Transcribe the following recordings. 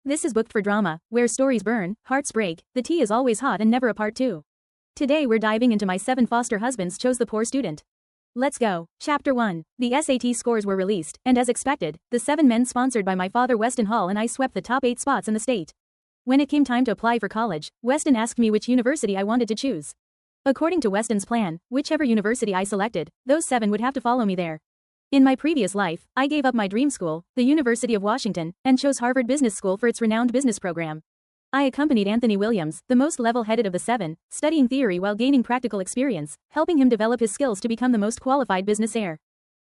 This is Booked for Drama, where stories burn, hearts break, the tea is always hot and never a part 2. Today we're diving into My 7 Foster Husbands Chose the Poor Student. Let's go. Chapter 1. The SAT scores were released, and as expected, the 7 men sponsored by my father Weston Hall and I swept the top 8 spots in the state. When it came time to apply for college, Weston asked me which university I wanted to choose. According to Weston's plan, whichever university I selected, those 7 would have to follow me there. In my previous life, I gave up my dream school, the University of Washington, and chose Harvard Business School for its renowned business program. I accompanied Anthony Williams, the most level-headed of the 7, studying theory while gaining practical experience, helping him develop his skills to become the most qualified business heir.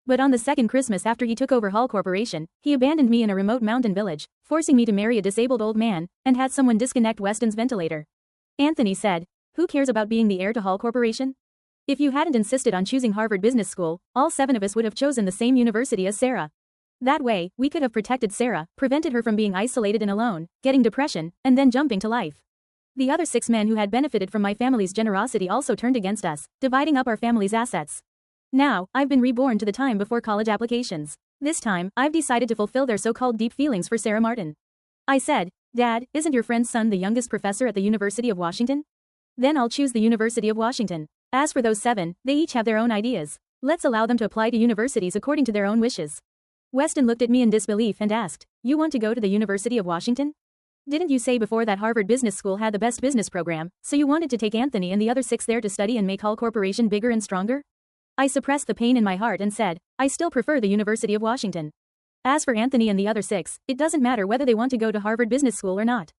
But on the second Christmas after he took over Hall Corporation, he abandoned me in a remote mountain village, forcing me to marry a disabled old man, and had someone disconnect Weston's ventilator. Anthony said, "Who cares about being the heir to Hall Corporation? If you hadn't insisted on choosing Harvard Business School, all 7 of us would have chosen the same university as Sarah. That way, we could have protected Sarah, prevented her from being isolated and alone, getting depression, and then jumping to life." The other 6 men who had benefited from my family's generosity also turned against us, dividing up our family's assets. Now, I've been reborn to the time before college applications. This time, I've decided to fulfill their so-called deep feelings for Sarah Martin. I said, "Dad, isn't your friend's son the youngest professor at the University of Washington? Then I'll choose the University of Washington. As for those 7, they each have their own ideas. Let's allow them to apply to universities according to their own wishes." Weston looked at me in disbelief and asked, "You want to go to the University of Washington? Didn't you say before that Harvard Business School had the best business program, so you wanted to take Anthony and the other 6 there to study and make Hall Corporation bigger and stronger?" I suppressed the pain in my heart and said, "I still prefer the University of Washington. As for Anthony and the other 6, it doesn't matter whether they want to go to Harvard Business School or not.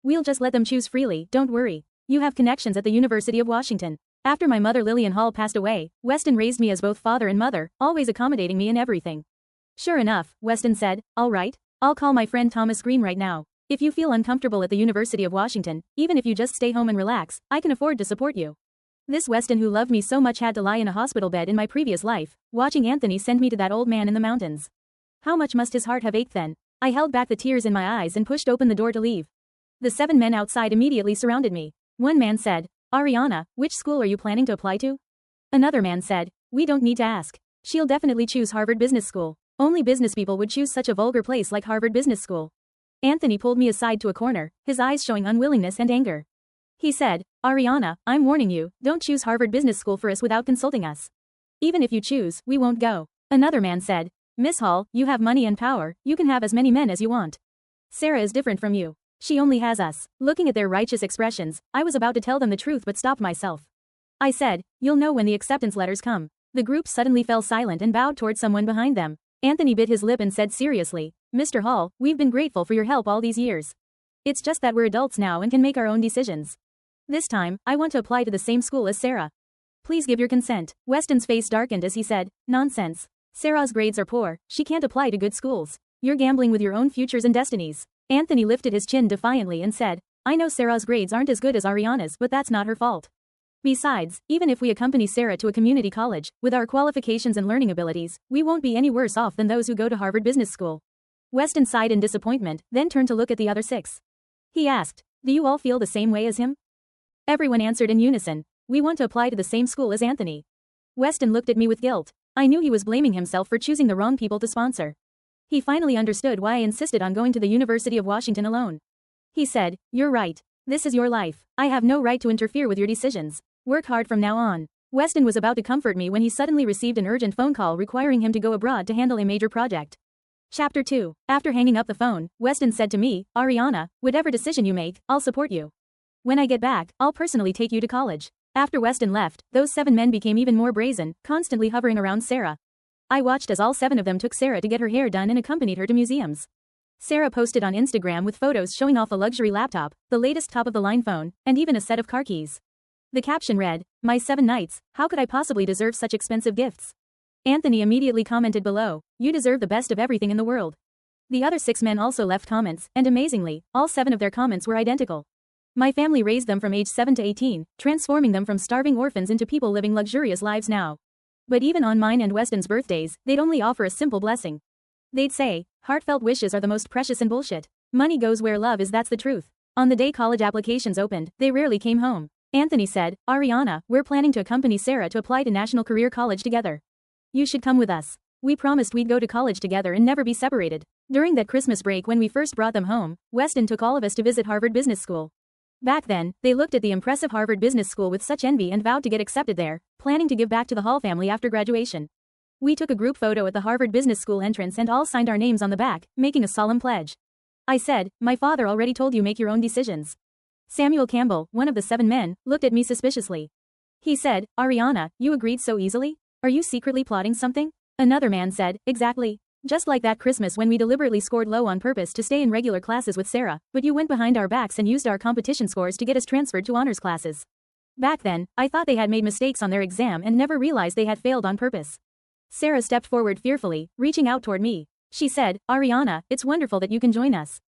We'll just let them choose freely, don't worry. You have connections at the University of Washington." After my mother Lillian Hall passed away, Weston raised me as both father and mother, always accommodating me in everything. "Sure enough," Weston said, "all right. I'll call my friend Thomas Green right now. If you feel uncomfortable at the University of Washington, even if you just stay home and relax, I can afford to support you." This Weston who loved me so much had to lie in a hospital bed in my previous life, watching Anthony send me to that old man in the mountains. How much must his heart have ached then? I held back the tears in my eyes and pushed open the door to leave. The 7 men outside immediately surrounded me. One man said, "Ariana, which school are you planning to apply to?" Another man said, "We don't need to ask. She'll definitely choose Harvard Business School. Only business people would choose such a vulgar place like Harvard Business School." Anthony pulled me aside to a corner, his eyes showing unwillingness and anger. He said, "Ariana, I'm warning you, don't choose Harvard Business School for us without consulting us. Even if you choose, we won't go." Another man said, "Miss Hall, you have money and power, you can have as many men as you want. Sarah is different from you. She only has us." Looking at their righteous expressions, I was about to tell them the truth but stopped myself. I said, "You'll know when the acceptance letters come." The group suddenly fell silent and bowed toward someone behind them. Anthony bit his lip and said seriously, "Mr. Hall, we've been grateful for your help all these years. It's just that we're adults now and can make our own decisions. This time, I want to apply to the same school as Sarah. Please give your consent." Weston's face darkened as he said, "Nonsense. Sarah's grades are poor, she can't apply to good schools. You're gambling with your own futures and destinies." Anthony lifted his chin defiantly and said, "I know Sarah's grades aren't as good as Ariana's, but that's not her fault. Besides, even if we accompany Sarah to a community college, with our qualifications and learning abilities, we won't be any worse off than those who go to Harvard Business School." Weston sighed in disappointment, then turned to look at the other 6. He asked, "Do you all feel the same way as him?" Everyone answered in unison, "We want to apply to the same school as Anthony." Weston looked at me with guilt. I knew he was blaming himself for choosing the wrong people to sponsor. He finally understood why I insisted on going to the University of Washington alone. He said, "You're right. This is your life. I have no right to interfere with your decisions. Work hard from now on." Weston was about to comfort me when he suddenly received an urgent phone call requiring him to go abroad to handle a major project. Chapter 2. After hanging up the phone, Weston said to me, "Ariana, whatever decision you make, I'll support you. When I get back, I'll personally take you to college." After Weston left, those 7 men became even more brazen, constantly hovering around Sarah. I watched as all 7 of them took Sarah to get her hair done and accompanied her to museums. Sarah posted on Instagram with photos showing off a luxury laptop, the latest top-of-the-line phone, and even a set of car keys. The caption read, "My 7 nights, how could I possibly deserve such expensive gifts?" Anthony immediately commented below, "You deserve the best of everything in the world." The other 6 men also left comments, and amazingly, all 7 of their comments were identical. My family raised them from age 7 to 18, transforming them from starving orphans into people living luxurious lives now. But even on mine and Weston's birthdays, they'd only offer a simple blessing. They'd say, "Heartfelt wishes are the most precious and bullshit. Money goes where love is, that's the truth." On the day college applications opened, they rarely came home. Anthony said, "Ariana, we're planning to accompany Sarah to apply to National Career College together. You should come with us. We promised we'd go to college together and never be separated." During that Christmas break when we first brought them home, Weston took all of us to visit Harvard Business School. Back then, they looked at the impressive Harvard Business School with such envy and vowed to get accepted there, planning to give back to the Hall family after graduation. We took a group photo at the Harvard Business School entrance and all signed our names on the back, making a solemn pledge. I said, "My father already told you make your own decisions." Samuel Campbell, one of the 7 men, looked at me suspiciously. He said, "Ariana, you agreed so easily? Are you secretly plotting something?" Another man said, "Exactly. Just like that Christmas when we deliberately scored low on purpose to stay in regular classes with Sarah, but you went behind our backs and used our competition scores to get us transferred to honors classes. Back then, I thought they had made mistakes on their exam and never realized they had failed on purpose." Sarah stepped forward fearfully, reaching out toward me. She said, "Ariana, it's wonderful that you can join us.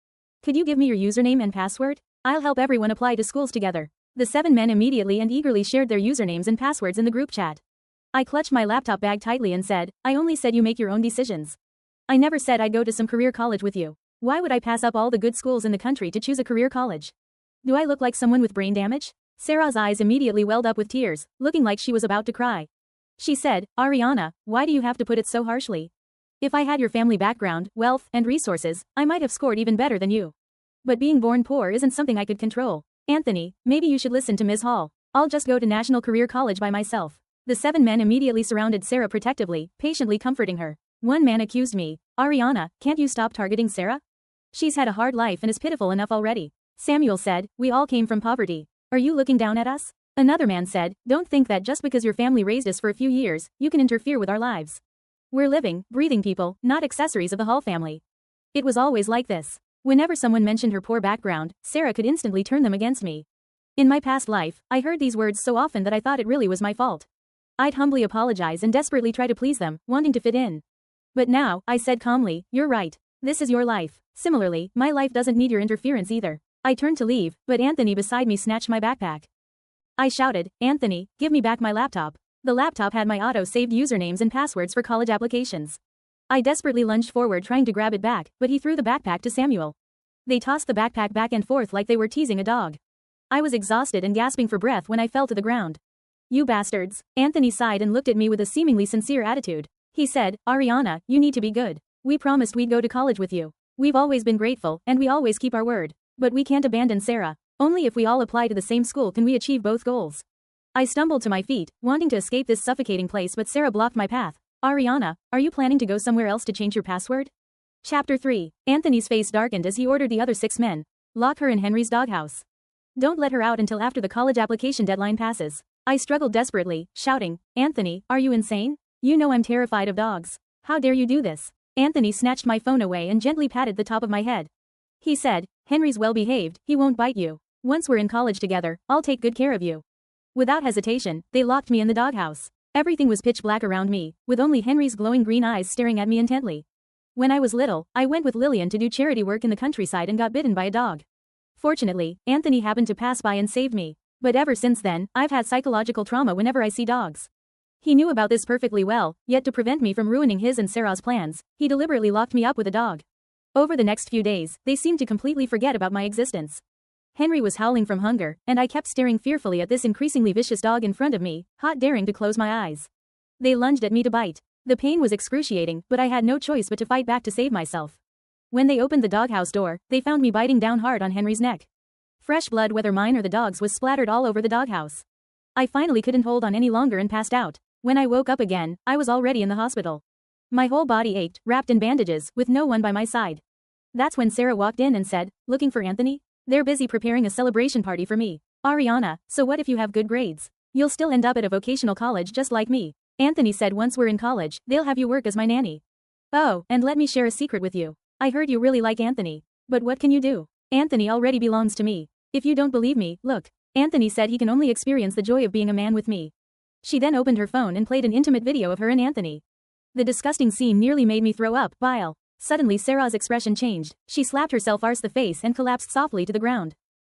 Could you give me your username and password? I'll help everyone apply to schools together." The 7 men immediately and eagerly shared their usernames and passwords in the group chat. I clutched my laptop bag tightly and said, "I only said you make your own decisions. I never said I'd go to some career college with you. Why would I pass up all the good schools in the country to choose a career college? Do I look like someone with brain damage?" Sarah's eyes immediately welled up with tears, looking like she was about to cry. She said, "Ariana, why do you have to put it so harshly? If I had your family background, wealth, and resources, I might have scored even better than you. But being born poor isn't something I could control. Anthony, maybe you should listen to Ms. Hall. I'll just go to National Career College by myself." The 7 men immediately surrounded Sarah protectively, patiently comforting her. One man accused me, "Ariana, can't you stop targeting Sarah? She's had a hard life and is pitiful enough already." Samuel said, "We all came from poverty. Are you looking down at us?" Another man said, "Don't think that just because your family raised us for a few years, you can interfere with our lives. We're living, breathing people, not accessories of the Hall family." It was always like this. Whenever someone mentioned her poor background, Sarah could instantly turn them against me. In my past life, I heard these words so often that I thought it really was my fault. I'd humbly apologize and desperately try to please them, wanting to fit in. But now, I said calmly, "You're right. This is your life. Similarly, my life doesn't need your interference either." I turned to leave, but Anthony beside me snatched my backpack. I shouted, "Anthony, give me back my laptop." The laptop had my auto-saved usernames and passwords for college applications. I desperately lunged forward trying to grab it back, but he threw the backpack to Samuel. They tossed the backpack back and forth like they were teasing a dog. I was exhausted and gasping for breath when I fell to the ground. "You bastards." Anthony sighed and looked at me with a seemingly sincere attitude. He said, "Ariana, you need to be good. We promised we'd go to college with you. We've always been grateful, and we always keep our word. But we can't abandon Sarah. Only if we all apply to the same school can we achieve both goals." I stumbled to my feet, wanting to escape this suffocating place, but Sarah blocked my path. "Ariana, are you planning to go somewhere else to change your password?" Chapter 3. Anthony's face darkened as he ordered the other 6 men. "Lock her in Henry's doghouse. Don't let her out until after the college application deadline passes." I struggled desperately, shouting, "Anthony, are you insane? You know I'm terrified of dogs. How dare you do this?" Anthony snatched my phone away and gently patted the top of my head. He said, "Henry's well behaved, he won't bite you. Once we're in college together, I'll take good care of you." Without hesitation, they locked me in the doghouse. Everything was pitch black around me, with only Henry's glowing green eyes staring at me intently. When I was little, I went with Lillian to do charity work in the countryside and got bitten by a dog. Fortunately, Anthony happened to pass by and saved me. But ever since then, I've had psychological trauma whenever I see dogs. He knew about this perfectly well, yet to prevent me from ruining his and Sarah's plans, he deliberately locked me up with a dog. Over the next few days, they seemed to completely forget about my existence. Henry was howling from hunger, and I kept staring fearfully at this increasingly vicious dog in front of me, not daring to close my eyes. They lunged at me to bite. The pain was excruciating, but I had no choice but to fight back to save myself. When they opened the doghouse door, they found me biting down hard on Henry's neck. Fresh blood, whether mine or the dog's, was splattered all over the doghouse. I finally couldn't hold on any longer and passed out. When I woke up again, I was already in the hospital. My whole body ached, wrapped in bandages, with no one by my side. That's when Sarah walked in and said, "Looking for Anthony? They're busy preparing a celebration party for me." "Ariana, so what if you have good grades? You'll still end up at a vocational college just like me." Anthony said, "Once we're in college, they'll have you work as my nanny." "Oh, and let me share a secret with you. I heard you really like Anthony. But what can you do? Anthony already belongs to me. If you don't believe me, look. Anthony said he can only experience the joy of being a man with me." She then opened her phone and played an intimate video of her and Anthony. The disgusting scene nearly made me throw up bile. Suddenly Sarah's expression changed. She slapped herself arse the face and collapsed softly to the ground.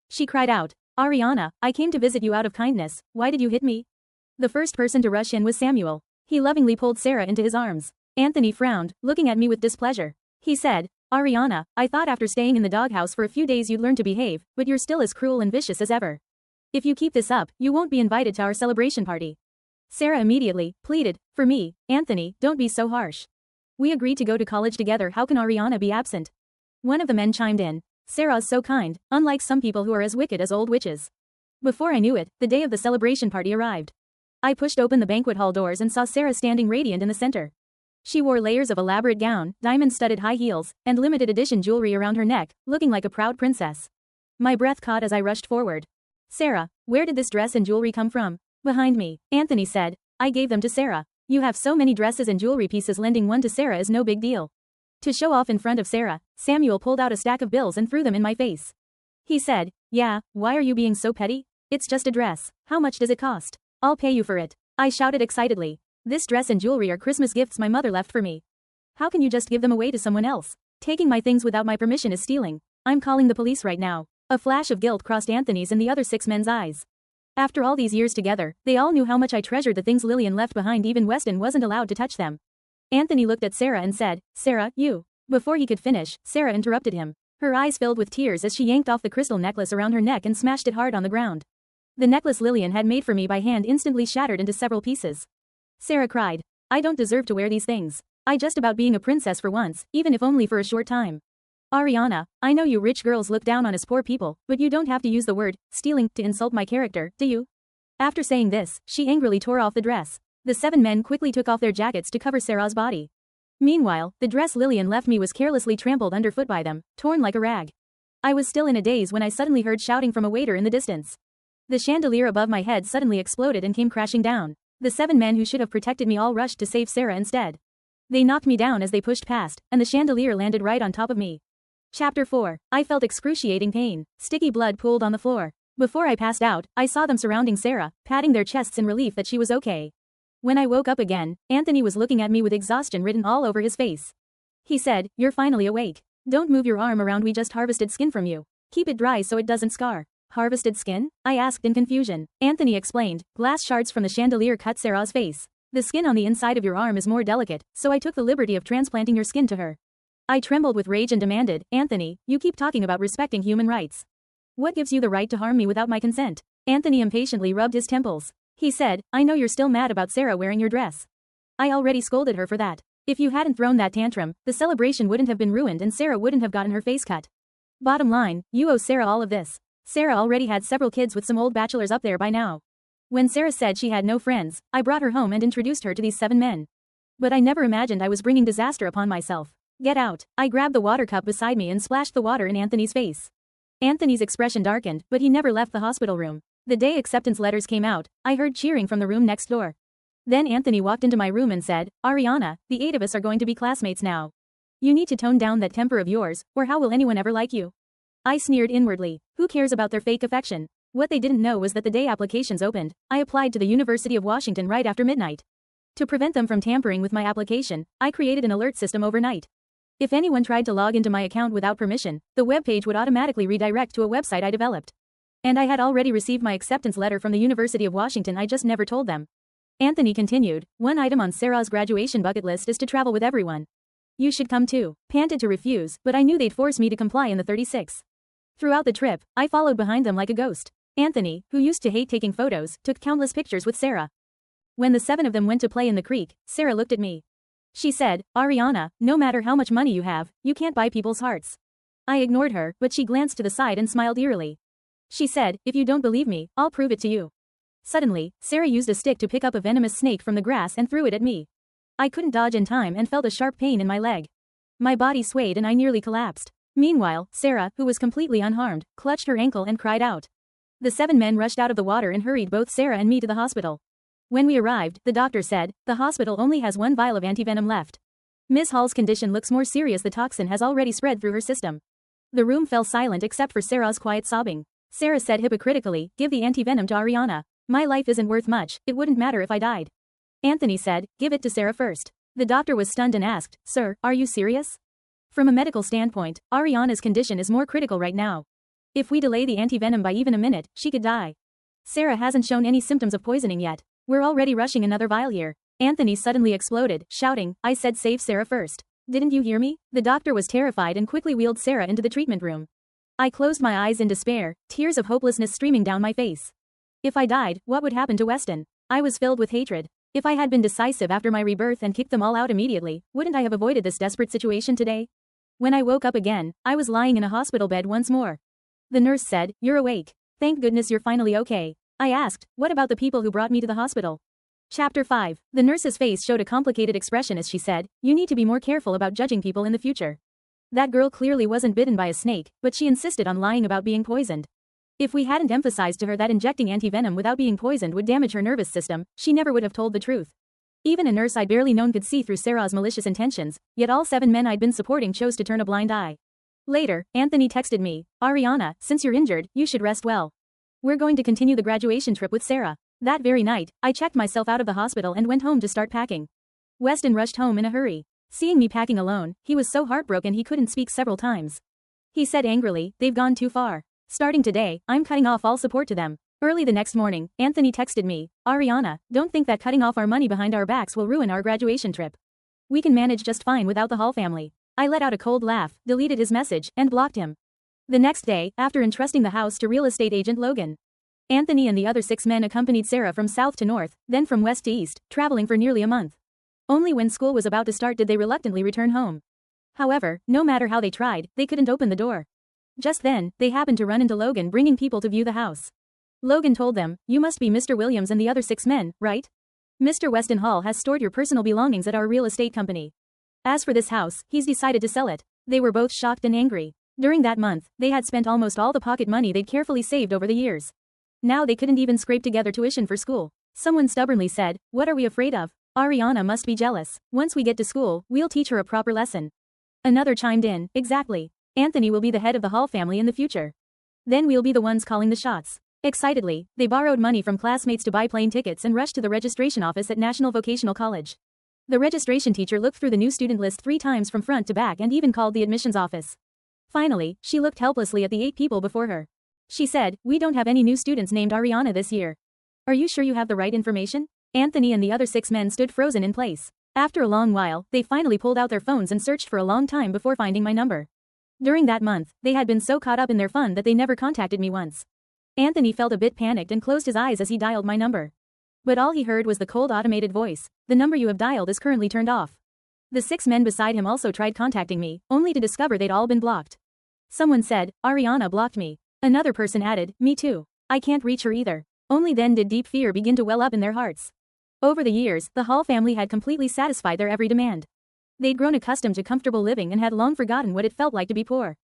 She cried out, "Ariana, I came to visit you out of kindness. Why did you hit me?" The first person to rush in was Samuel. He lovingly pulled Sarah into his arms. Anthony frowned, looking at me with displeasure. He said, "Ariana, I thought after staying in the doghouse for a few days you'd learn to behave, but you're still as cruel and vicious as ever. If you keep this up, you won't be invited to our celebration party." Sarah immediately pleaded, "For me, Anthony, don't be so harsh. We agreed to go to college together, how can Ariana be absent? One of the men chimed in. Sarah's so kind, unlike some people who are as wicked as old witches. Before I knew it, the day of the celebration party arrived. I pushed open the banquet hall doors and saw Sarah standing radiant in the center. She wore layers of elaborate gown, diamond-studded high heels, and limited edition jewelry around her neck, looking like a proud princess. My breath caught as I rushed forward. Sarah, where did this dress and jewelry come from? Behind me, Anthony said. I gave them to Sarah. You have so many dresses and jewelry pieces, lending one to Sarah is no big deal. To show off in front of Sarah, Samuel pulled out a stack of bills and threw them in my face. He said, yeah, why are you being so petty? It's just a dress. How much does it cost? I'll pay you for it. I shouted excitedly. This dress and jewelry are Christmas gifts my mother left for me. How can you just give them away to someone else? Taking my things without my permission is stealing. I'm calling the police right now. A flash of guilt crossed Anthony's and the other 6 men's eyes. After all these years together, they all knew how much I treasured the things Lillian left behind. Even Weston wasn't allowed to touch them. Anthony looked at Sarah and said, Sarah, you. Before he could finish, Sarah interrupted him. Her eyes filled with tears as she yanked off the crystal necklace around her neck and smashed it hard on the ground. The necklace Lillian had made for me by hand instantly shattered into several pieces. Sarah cried. I don't deserve to wear these things. I just about being a princess for once, even if only for a short time. Ariana, I know you rich girls look down on us poor people, but you don't have to use the word stealing to insult my character, do you? After saying this, she angrily tore off the dress. The 7 men quickly took off their jackets to cover Sarah's body. Meanwhile, the dress Lillian left me was carelessly trampled underfoot by them, torn like a rag. I was still in a daze when I suddenly heard shouting from a waiter in the distance. The chandelier above my head suddenly exploded and came crashing down. The 7 men who should have protected me all rushed to save Sarah instead. They knocked me down as they pushed past, and the chandelier landed right on top of me. Chapter 4. I felt excruciating pain. Sticky blood pooled on the floor. Before I passed out, I saw them surrounding Sarah, patting their chests in relief that she was okay. When I woke up again, Anthony was looking at me with exhaustion written all over his face. He said, You're finally awake. Don't move your arm around, we just harvested skin from you. Keep it dry so it doesn't scar. Harvested skin? I asked in confusion. Anthony explained, glass shards from the chandelier cut Sarah's face. The skin on the inside of your arm is more delicate, so I took the liberty of transplanting your skin to her. I trembled with rage and demanded, Anthony, you keep talking about respecting human rights. What gives you the right to harm me without my consent? Anthony impatiently rubbed his temples. He said, I know you're still mad about Sarah wearing your dress. I already scolded her for that. If you hadn't thrown that tantrum, the celebration wouldn't have been ruined and Sarah wouldn't have gotten her face cut. Bottom line, you owe Sarah all of this. Sarah already had several kids with some old bachelors up there by now. When Sarah said she had no friends, I brought her home and introduced her to these 7 men. But I never imagined I was bringing disaster upon myself. Get out. I grabbed the water cup beside me and splashed the water in Anthony's face. Anthony's expression darkened, but he never left the hospital room. The day acceptance letters came out, I heard cheering from the room next door. Then Anthony walked into my room and said, Ariana, the 8 of us are going to be classmates now. You need to tone down that temper of yours, or how will anyone ever like you? I sneered inwardly. Who cares about their fake affection? What they didn't know was that the day applications opened, I applied to the University of Washington right after midnight. To prevent them from tampering with my application, I created an alert system overnight. If anyone tried to log into my account without permission, the webpage would automatically redirect to a website I developed. And I had already received my acceptance letter from the University of Washington, I just never told them. Anthony continued, one item on Sarah's graduation bucket list is to travel with everyone. You should come too. Panted to refuse, but I knew they'd force me to comply in the 36. Throughout the trip, I followed behind them like a ghost. Anthony, who used to hate taking photos, took countless pictures with Sarah. When the 7 of them went to play in the creek, Sarah looked at me. She said, Ariana, no matter how much money you have, you can't buy people's hearts. I ignored her, but she glanced to the side and smiled eerily. She said, if you don't believe me, I'll prove it to you. Suddenly, Sarah used a stick to pick up a venomous snake from the grass and threw it at me. I couldn't dodge in time and felt a sharp pain in my leg. My body swayed and I nearly collapsed. Meanwhile, Sarah, who was completely unharmed, clutched her ankle and cried out. The 7 men rushed out of the water and hurried both Sarah and me to the hospital. When we arrived, the doctor said, the hospital only has 1 vial of antivenom left. Ms. Hall's condition looks more serious, the toxin has already spread through her system. The room fell silent except for Sarah's quiet sobbing. Sarah said hypocritically, give the antivenom to Ariana. My life isn't worth much, it wouldn't matter if I died. Anthony said, give it to Sarah first. The doctor was stunned and asked, sir, are you serious? From a medical standpoint, Ariana's condition is more critical right now. If we delay the antivenom by even a minute, she could die. Sarah hasn't shown any symptoms of poisoning yet. We're already rushing another vial here. Anthony suddenly exploded, shouting, I said save Sarah first. Didn't you hear me? The doctor was terrified and quickly wheeled Sarah into the treatment room. I closed my eyes in despair, tears of hopelessness streaming down my face. If I died, what would happen to Weston? I was filled with hatred. If I had been decisive after my rebirth and kicked them all out immediately, wouldn't I have avoided this desperate situation today? When I woke up again, I was lying in a hospital bed once more. The nurse said, "You're awake. Thank goodness you're finally okay." I asked, "What about the people who brought me to the hospital?" Chapter 5. The nurse's face showed a complicated expression as she said, "You need to be more careful about judging people in the future. That girl clearly wasn't bitten by a snake, but she insisted on lying about being poisoned. If we hadn't emphasized to her that injecting antivenom without being poisoned would damage her nervous system, she never would have told the truth." Even a nurse I'd barely known could see through Sarah's malicious intentions, yet all 7 men I'd been supporting chose to turn a blind eye. Later, Anthony texted me, "Ariana, since you're injured, you should rest well. We're going to continue the graduation trip with Sarah." That very night, I checked myself out of the hospital and went home to start packing. Weston rushed home in a hurry. Seeing me packing alone, he was so heartbroken he couldn't speak several times. He said angrily, "They've gone too far. Starting today, I'm cutting off all support to them." Early the next morning, Anthony texted me, "Ariana, don't think that cutting off our money behind our backs will ruin our graduation trip. We can manage just fine without the Hall family." I let out a cold laugh, deleted his message, and blocked him. The next day, after entrusting the house to real estate agent Logan, Anthony and the other 6 men accompanied Sarah from south to north, then from west to east, traveling for nearly a month. Only when school was about to start did they reluctantly return home. However, no matter how they tried, they couldn't open the door. Just then, they happened to run into Logan bringing people to view the house. Logan told them, "You must be Mr. Williams and the other 6 men, right? Mr. Weston Hall has stored your personal belongings at our real estate company. As for this house, he's decided to sell it." They were both shocked and angry. During that month, they had spent almost all the pocket money they'd carefully saved over the years. Now they couldn't even scrape together tuition for school. Someone stubbornly said, "What are we afraid of? Ariana must be jealous. Once we get to school, we'll teach her a proper lesson." Another chimed in, "Exactly. Anthony will be the head of the Hall family in the future. Then we'll be the ones calling the shots." Excitedly, they borrowed money from classmates to buy plane tickets and rushed to the registration office at National Vocational College. The registration teacher looked through the new student list 3 times from front to back and even called the admissions office. Finally, she looked helplessly at the 8 people before her. She said, "We don't have any new students named Ariana this year. Are you sure you have the right information?" Anthony and the other 6 men stood frozen in place. After a long while, they finally pulled out their phones and searched for a long time before finding my number. During that month, they had been so caught up in their fun that they never contacted me once. Anthony felt a bit panicked and closed his eyes as he dialed my number. But all he heard was the cold automated voice, "The number you have dialed is currently turned off." The 6 men beside him also tried contacting me, only to discover they'd all been blocked. Someone said, "Ariana blocked me." Another person added, "Me too. I can't reach her either." Only then did deep fear begin to well up in their hearts. Over the years, the Hall family had completely satisfied their every demand. They'd grown accustomed to comfortable living and had long forgotten what it felt like to be poor.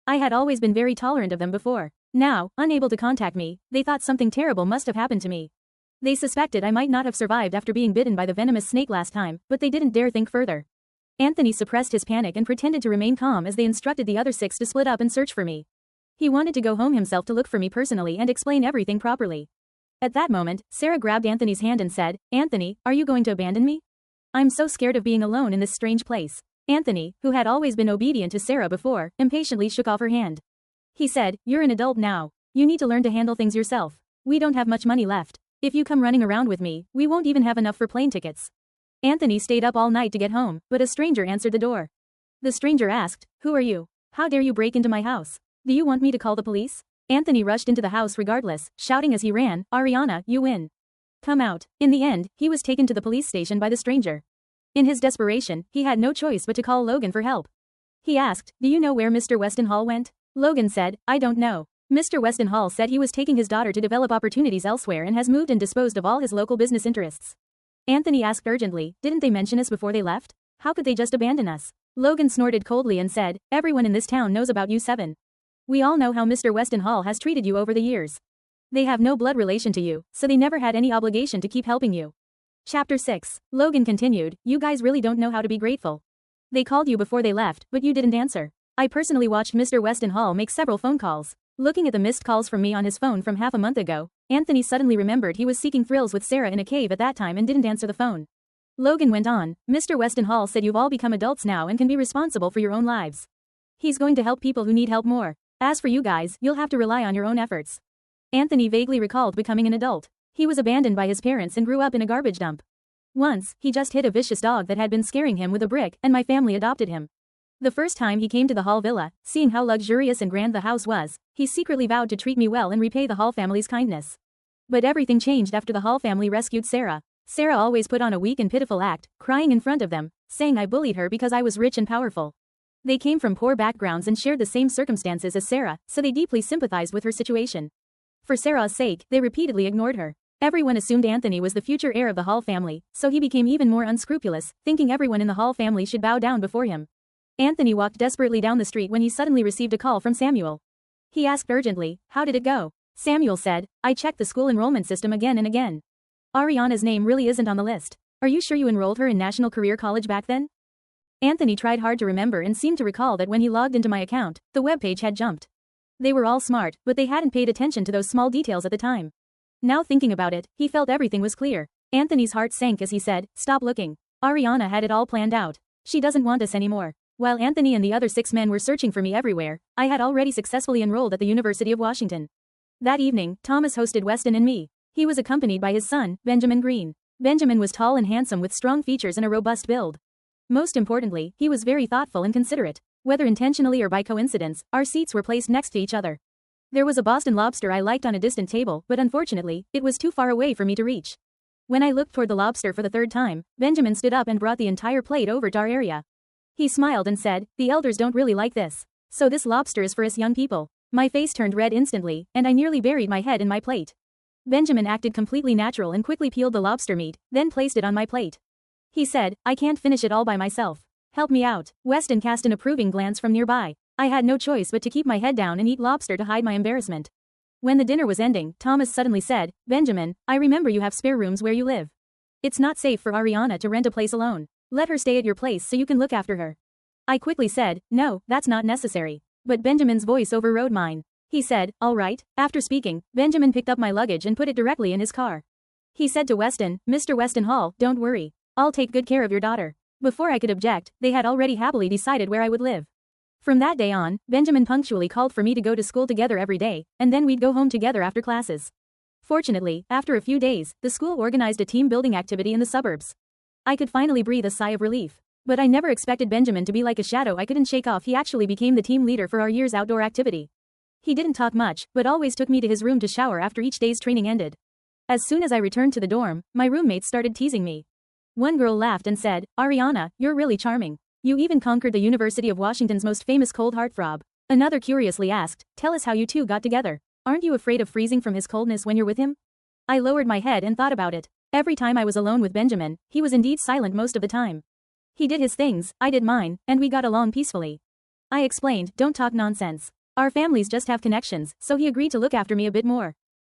I had always been very tolerant of them before. Now, unable to contact me, they thought something terrible must have happened to me. They suspected I might not have survived after being bitten by the venomous snake last time, but they didn't dare think further. Anthony suppressed his panic and pretended to remain calm as they instructed the other 6 to split up and search for me. He wanted to go home himself to look for me personally and explain everything properly. At that moment, Sarah grabbed Anthony's hand and said, "Anthony, are you going to abandon me? I'm so scared of being alone in this strange place." Anthony, who had always been obedient to Sarah before, impatiently shook off her hand. He said, "You're an adult now. You need to learn to handle things yourself. We don't have much money left. If you come running around with me, we won't even have enough for plane tickets." Anthony stayed up all night to get home, but a stranger answered the door. The stranger asked, "Who are you? How dare you break into my house? Do you want me to call the police?" Anthony rushed into the house regardless, shouting as he ran, "Ariana, you win. Come out." In the end, he was taken to the police station by the stranger. In his desperation, he had no choice but to call Logan for help. He asked, "Do you know where Mr. Weston Hall went?" Logan said, "I don't know. Mr. Weston Hall said he was taking his daughter to develop opportunities elsewhere and has moved and disposed of all his local business interests." Anthony asked urgently, "Didn't they mention us before they left? How could they just abandon us?" Logan snorted coldly and said, "Everyone in this town knows about you 7. We all know how Mr. Weston Hall has treated you over the years. They have no blood relation to you, so they never had any obligation to keep helping you." Chapter 6. Logan continued, "You guys really don't know how to be grateful. They called you before they left, but you didn't answer. I personally watched Mr. Weston Hall make several phone calls. Looking at the missed calls from me on his phone from half a month ago, Anthony suddenly remembered he was seeking thrills with Sarah in a cave at that time and didn't answer the phone." Logan went on, "Mr. Weston Hall said you've all become adults now and can be responsible for your own lives. He's going to help people who need help more. As for you guys, you'll have to rely on your own efforts." Anthony vaguely recalled becoming an adult. He was abandoned by his parents and grew up in a garbage dump. Once, he just hit a vicious dog that had been scaring him with a brick, and my family adopted him. The first time he came to the Hall villa, seeing how luxurious and grand the house was, he secretly vowed to treat me well and repay the Hall family's kindness. But everything changed after the Hall family rescued Sarah. Sarah always put on a weak and pitiful act, crying in front of them, saying I bullied her because I was rich and powerful. They came from poor backgrounds and shared the same circumstances as Sarah, so they deeply sympathized with her situation. For Sarah's sake, they repeatedly ignored her. Everyone assumed Anthony was the future heir of the Hall family, so he became even more unscrupulous, thinking everyone in the Hall family should bow down before him. Anthony walked desperately down the street when he suddenly received a call from Samuel. He asked urgently, "How did it go?" Samuel said, "I checked the school enrollment system again and again. Ariana's name really isn't on the list. Are you sure you enrolled her in National Career College back then?" Anthony tried hard to remember and seemed to recall that when he logged into my account, the webpage had jumped. They were all smart, but they hadn't paid attention to those small details at the time. Now thinking about it, he felt everything was clear. Anthony's heart sank as he said, "Stop looking. Ariana had it all planned out. She doesn't want us anymore." While Anthony and the other 6 men were searching for me everywhere, I had already successfully enrolled at the University of Washington. That evening, Thomas hosted Weston and me. He was accompanied by his son, Benjamin Green. Benjamin was tall and handsome with strong features and a robust build. Most importantly, he was very thoughtful and considerate. Whether intentionally or by coincidence, our seats were placed next to each other. There was a Boston lobster I liked on a distant table, but unfortunately, it was too far away for me to reach. When I looked toward the lobster for the 3rd time, Benjamin stood up and brought the entire plate over to our area. He smiled and said, "The elders don't really like this. So this lobster is for us young people." My face turned red instantly, and I nearly buried my head in my plate. Benjamin acted completely natural and quickly peeled the lobster meat, then placed it on my plate. He said, "I can't finish it all by myself. Help me out." Weston cast an approving glance from nearby. I had no choice but to keep my head down and eat lobster to hide my embarrassment. When the dinner was ending, Thomas suddenly said, "Benjamin, I remember you have spare rooms where you live. It's not safe for Ariana to rent a place alone. Let her stay at your place so you can look after her." I quickly said, "No, that's not necessary." But Benjamin's voice overrode mine. He said, "All right." After speaking, Benjamin picked up my luggage and put it directly in his car. He said to Weston, "Mr. Weston Hall, don't worry. I'll take good care of your daughter." Before I could object, they had already happily decided where I would live. From that day on, Benjamin punctually called for me to go to school together every day, and then we'd go home together after classes. Fortunately, after a few days, the school organized a team-building activity in the suburbs. I could finally breathe a sigh of relief. But I never expected Benjamin to be like a shadow I couldn't shake off. He actually became the team leader for our year's outdoor activity. He didn't talk much, but always took me to his room to shower after each day's training ended. As soon as I returned to the dorm, my roommates started teasing me. One girl laughed and said, "Ariana, you're really charming. You even conquered the University of Washington's most famous cold heartthrob." Another curiously asked, "Tell us how you two got together. Aren't you afraid of freezing from his coldness when you're with him?" I lowered my head and thought about it. Every time I was alone with Benjamin, he was indeed silent most of the time. He did his things, I did mine, and we got along peacefully. I explained, "Don't talk nonsense. Our families just have connections," so he agreed to look after me a bit more.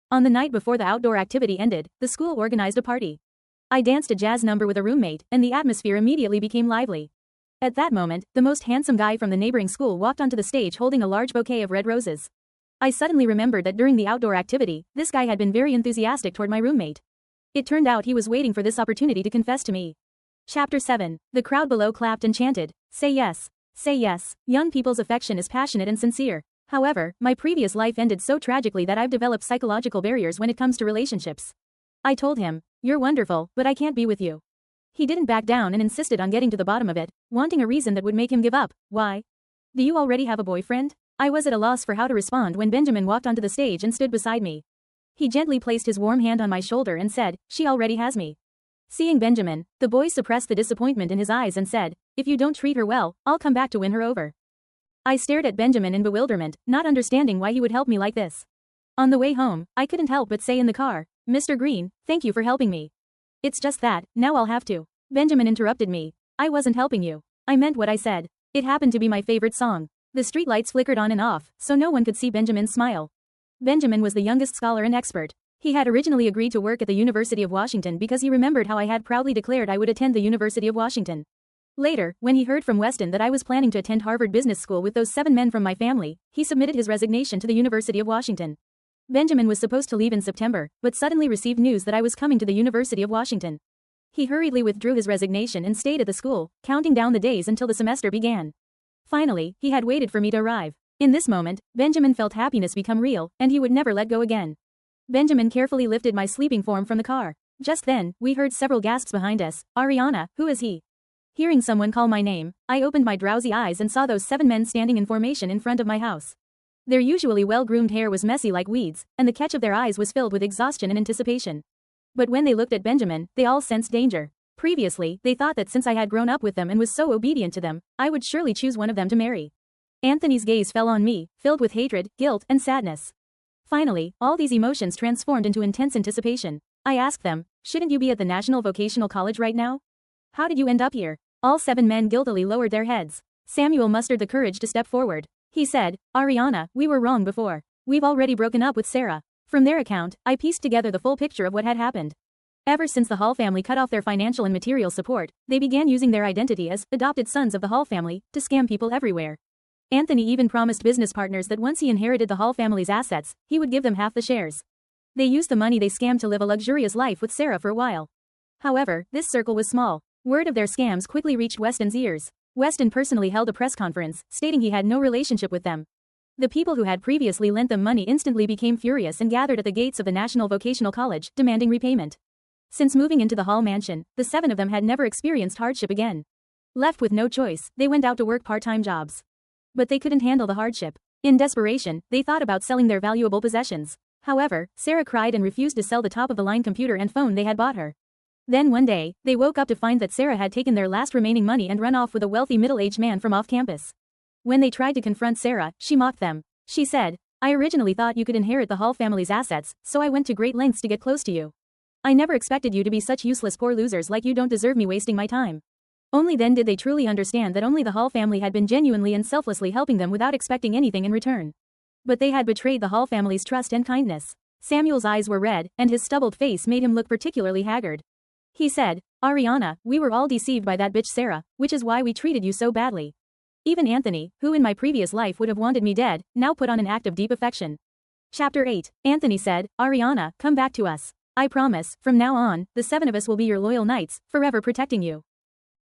On the night before the outdoor activity ended, the school organized a party. I danced a jazz number with a roommate, and the atmosphere immediately became lively. At that moment, the most handsome guy from the neighboring school walked onto the stage holding a large bouquet of red roses. I suddenly remembered that during the outdoor activity, this guy had been very enthusiastic toward my roommate. It turned out he was waiting for this opportunity to confess to me. Chapter 7. The crowd below clapped and chanted, "Say yes. Say yes." Young people's affection is passionate and sincere. However, my previous life ended so tragically that I've developed psychological barriers when it comes to relationships. I told him, "You're wonderful, but I can't be with you." He didn't back down and insisted on getting to the bottom of it, wanting a reason that would make him give up. "Why? Do you already have a boyfriend?" I was at a loss for how to respond when Benjamin walked onto the stage and stood beside me. He gently placed his warm hand on my shoulder and said, "She already has me." Seeing Benjamin, the boy suppressed the disappointment in his eyes and said, "If you don't treat her well, I'll come back to win her over." I stared at Benjamin in bewilderment, not understanding why he would help me like this. On the way home, I couldn't help but say in the car, "Mr. Green, thank you for helping me." "It's just that, now I'll have to." Benjamin interrupted me. "I wasn't helping you. I meant what I said." It happened to be my favorite song. The streetlights flickered on and off, so no one could see Benjamin's smile. Benjamin was the youngest scholar and expert. He had originally agreed to work at the University of Washington because he remembered how I had proudly declared I would attend the University of Washington. Later, when he heard from Weston that I was planning to attend Harvard Business School with those 7 men from my family, he submitted his resignation to the University of Washington. Benjamin was supposed to leave in September, but suddenly received news that I was coming to the University of Washington. He hurriedly withdrew his resignation and stayed at the school, counting down the days until the semester began. Finally, he had waited for me to arrive. In this moment, Benjamin felt happiness become real, and he would never let go again. Benjamin carefully lifted my sleeping form from the car. Just then, we heard several gasps behind us. "Ariana, who is he?" Hearing someone call my name, I opened my drowsy eyes and saw those 7 men standing in formation in front of my house. Their usually well-groomed hair was messy like weeds, and the catch of their eyes was filled with exhaustion and anticipation. But when they looked at Benjamin, they all sensed danger. Previously, they thought that since I had grown up with them and was so obedient to them, I would surely choose one of them to marry. Anthony's gaze fell on me, filled with hatred, guilt, and sadness. Finally, all these emotions transformed into intense anticipation. I asked them, shouldn't you be at the National Vocational College right now? How did you end up here? All 7 men guiltily lowered their heads. Samuel mustered the courage to step forward. He said, Ariana, we were wrong before. We've already broken up with Sarah. From their account, I pieced together the full picture of what had happened. Ever since the Hall family cut off their financial and material support, they began using their identity as adopted sons of the Hall family to scam people everywhere. Anthony even promised business partners that once he inherited the Hall family's assets, he would give them half the shares. They used the money they scammed to live a luxurious life with Sarah for a while. However, this circle was small. Word of their scams quickly reached Weston's ears. Weston personally held a press conference, stating he had no relationship with them. The people who had previously lent them money instantly became furious and gathered at the gates of the National Vocational College, demanding repayment. Since moving into the Hall mansion, the 7 of them had never experienced hardship again. Left with no choice, they went out to work part-time jobs. But they couldn't handle the hardship. In desperation, they thought about selling their valuable possessions. However, Sarah cried and refused to sell the top-of-the-line computer and phone they had bought her. Then one day, they woke up to find that Sarah had taken their last remaining money and run off with a wealthy middle-aged man from off-campus. When they tried to confront Sarah, she mocked them. She said, I originally thought you could inherit the Hall family's assets, so I went to great lengths to get close to you. I never expected you to be such useless poor losers like you don't deserve me wasting my time. Only then did they truly understand that only the Hall family had been genuinely and selflessly helping them without expecting anything in return. But they had betrayed the Hall family's trust and kindness. Samuel's eyes were red, and his stubbled face made him look particularly haggard. He said, Ariana, we were all deceived by that bitch Sarah, which is why we treated you so badly. Even Anthony, who in my previous life would have wanted me dead, now put on an act of deep affection. Chapter 8. Anthony said, Ariana, come back to us. I promise, from now on, the 7 of us will be your loyal knights, forever protecting you.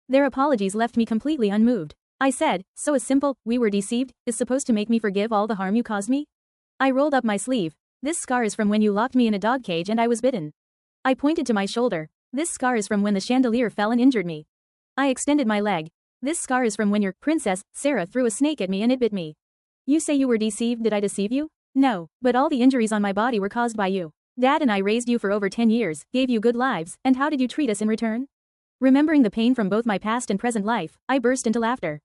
Their apologies left me completely unmoved. I said, so a simple, we were deceived, is supposed to make me forgive all the harm you caused me? I rolled up my sleeve. This scar is from when you locked me in a dog cage and I was bitten. I pointed to my shoulder. This scar is from when the chandelier fell and injured me. I extended my leg. This scar is from when your princess, Sarah, threw a snake at me and it bit me. You say you were deceived, did I deceive you? No, but all the injuries on my body were caused by you. Dad and I raised you for over 10 years, gave you good lives, and how did you treat us in return? Remembering the pain from both my past and present life, I burst into laughter.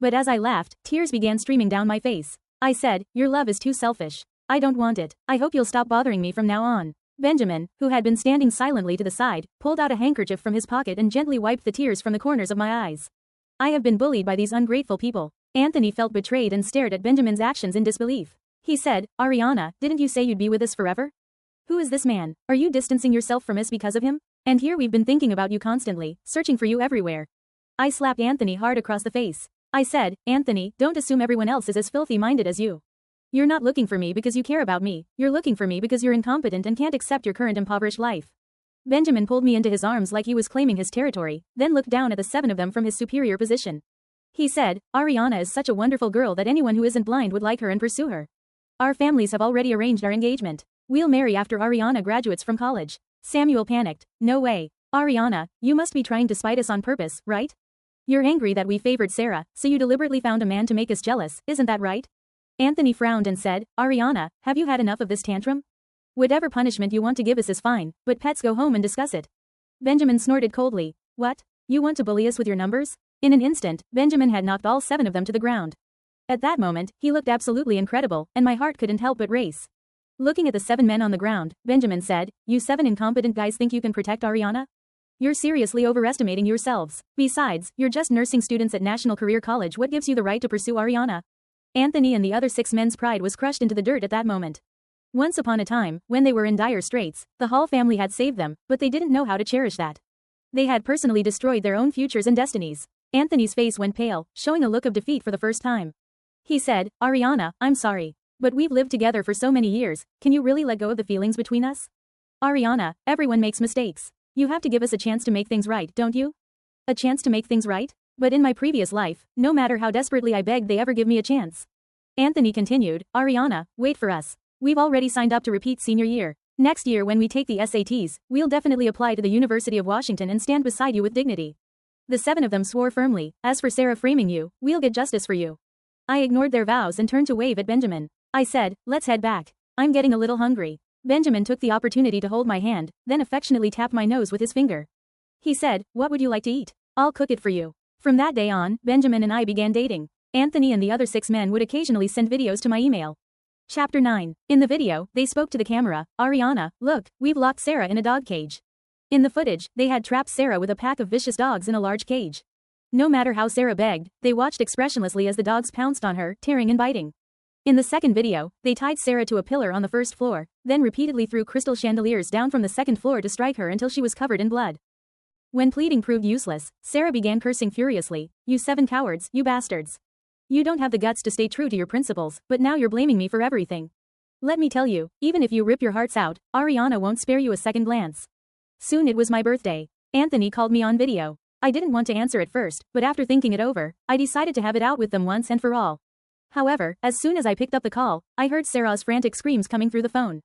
But as I laughed, tears began streaming down my face. I said, your love is too selfish. I don't want it. I hope you'll stop bothering me from now on. Benjamin, who had been standing silently to the side, pulled out a handkerchief from his pocket and gently wiped the tears from the corners of my eyes. I have been bullied by these ungrateful people. Anthony felt betrayed and stared at Benjamin's actions in disbelief. He said, Ariana, didn't you say you'd be with us forever? Who is this man? Are you distancing yourself from us because of him? And here we've been thinking about you constantly, searching for you everywhere. I slapped Anthony hard across the face. I said, Anthony, don't assume everyone else is as filthy-minded as you. You're not looking for me because you care about me, you're looking for me because you're incompetent and can't accept your current impoverished life. Benjamin pulled me into his arms like he was claiming his territory, then looked down at the 7 of them from his superior position. He said, Ariana is such a wonderful girl that anyone who isn't blind would like her and pursue her. Our families have already arranged our engagement. We'll marry after Ariana graduates from college. Samuel panicked. No way. Ariana, you must be trying to spite us on purpose, right? You're angry that we favored Sarah, so you deliberately found a man to make us jealous, isn't that right? Anthony frowned and said, Ariana, have you had enough of this tantrum? Whatever punishment you want to give us is fine, but let's go home and discuss it. Benjamin snorted coldly. What? You want to bully us with your numbers? In an instant, Benjamin had knocked all 7 of them to the ground. At that moment, he looked absolutely incredible, and my heart couldn't help but race. Looking at the 7 men on the ground, Benjamin said, you 7 incompetent guys think you can protect Ariana? You're seriously overestimating yourselves. Besides, you're just nursing students at National Career College. What gives you the right to pursue Ariana? Anthony and the other 6 men's pride was crushed into the dirt at that moment. Once upon a time, when they were in dire straits, the Hall family had saved them, but they didn't know how to cherish that. They had personally destroyed their own futures and destinies. Anthony's face went pale, showing a look of defeat for the first time. He said, Ariana, I'm sorry. But we've lived together for so many years, can you really let go of the feelings between us? Ariana, everyone makes mistakes. You have to give us a chance to make things right, don't you? A chance to make things right? But in my previous life, no matter how desperately I begged they ever give me a chance. Anthony continued, Ariana, wait for us. We've already signed up to repeat senior year. Next year when we take the SATs, we'll definitely apply to the University of Washington and stand beside you with dignity. The 7 of them swore firmly, as for Sarah framing you, we'll get justice for you. I ignored their vows and turned to wave at Benjamin. I said, let's head back. I'm getting a little hungry. Benjamin took the opportunity to hold my hand, then affectionately tapped my nose with his finger. He said, "What would you like to eat? I'll cook it for you." From that day on, Benjamin and I began dating. Anthony and the other 6 men would occasionally send videos to my email. Chapter 9. In the video, they spoke to the camera. "Ariana, look, we've locked Sarah in a dog cage." In the footage, they had trapped Sarah with a pack of vicious dogs in a large cage. No matter how Sarah begged, they watched expressionlessly as the dogs pounced on her, tearing and biting. In the second video, they tied Sarah to a pillar on the first floor, then repeatedly threw crystal chandeliers down from the second floor to strike her until she was covered in blood. When pleading proved useless, Sarah began cursing furiously, "You 7 cowards, you bastards. You don't have the guts to stay true to your principles, but now you're blaming me for everything. Let me tell you, even if you rip your hearts out, Ariana won't spare you a second glance." Soon it was my birthday. Anthony called me on video. I didn't want to answer at first, but after thinking it over, I decided to have it out with them once and for all. However, as soon as I picked up the call, I heard Sarah's frantic screams coming through the phone.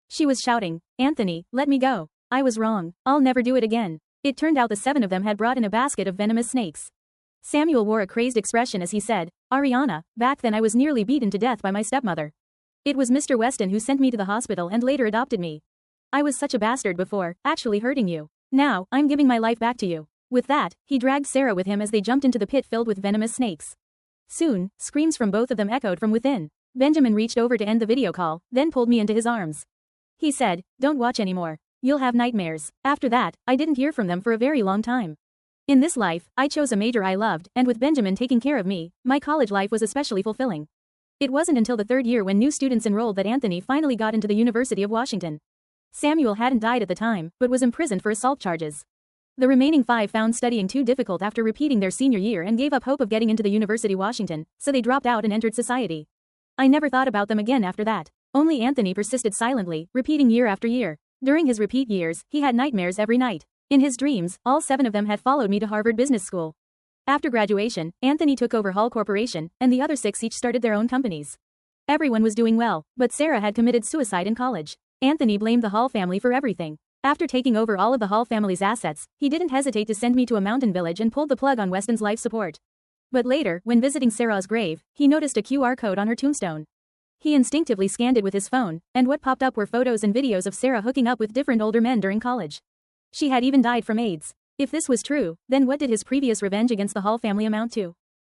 She was shouting, "Anthony, let me go. I was wrong. I'll never do it again." It turned out the 7 of them had brought in a basket of venomous snakes. Samuel wore a crazed expression as he said, "Ariana, back then I was nearly beaten to death by my stepmother. It was Mr. Weston who sent me to the hospital and later adopted me. I was such a bastard before, actually hurting you. Now, I'm giving my life back to you." With that, he dragged Sarah with him as they jumped into the pit filled with venomous snakes. Soon, screams from both of them echoed from within. Benjamin reached over to end the video call, then pulled me into his arms. He said, "Don't watch anymore. You'll have nightmares." After that, I didn't hear from them for a very long time. In this life, I chose a major I loved, and with Benjamin taking care of me, my college life was especially fulfilling. It wasn't until the 3rd year when new students enrolled that Anthony finally got into the University of Washington. Samuel hadn't died at the time, but was imprisoned for assault charges. The remaining 5 found studying too difficult after repeating their senior year and gave up hope of getting into the University of Washington, so they dropped out and entered society. I never thought about them again after that. Only Anthony persisted silently, repeating year after year. During his repeat years, he had nightmares every night. In his dreams, all 7 of them had followed me to Harvard Business School. After graduation, Anthony took over Hall Corporation, and the other 6 each started their own companies. Everyone was doing well, but Sarah had committed suicide in college. Anthony blamed the Hall family for everything. After taking over all of the Hall family's assets, he didn't hesitate to send me to a mountain village and pulled the plug on Weston's life support. But later, when visiting Sarah's grave, he noticed a QR code on her tombstone. He instinctively scanned it with his phone, and what popped up were photos and videos of Sarah hooking up with different older men during college. She had even died from AIDS. If this was true, then what did his previous revenge against the Hall family amount to?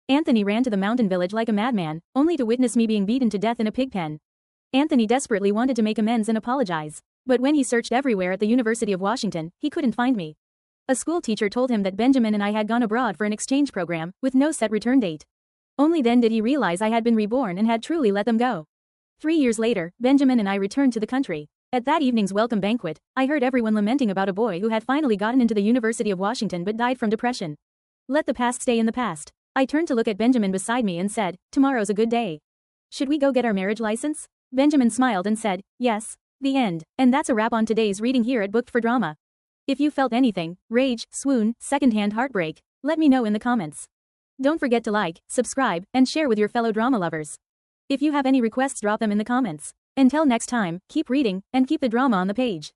Anthony ran to the mountain village like a madman, only to witness me being beaten to death in a pig pen. Anthony desperately wanted to make amends and apologize. But when he searched everywhere at the University of Washington, he couldn't find me. A school teacher told him that Benjamin and I had gone abroad for an exchange program, with no set return date. Only then did he realize I had been reborn and had truly let them go. 3 years later, Benjamin and I returned to the country. At that evening's welcome banquet, I heard everyone lamenting about a boy who had finally gotten into the University of Washington but died from depression. Let the past stay in the past. I turned to look at Benjamin beside me and said, "Tomorrow's a good day. Should we go get our marriage license?" Benjamin smiled and said, "Yes." The end. And that's a wrap on today's reading here at Booked for Drama. If you felt anything, rage, swoon, secondhand heartbreak, let me know in the comments. Don't forget to like, subscribe, and share with your fellow drama lovers. If you have any requests, drop them in the comments. Until next time, keep reading, and keep the drama on the page.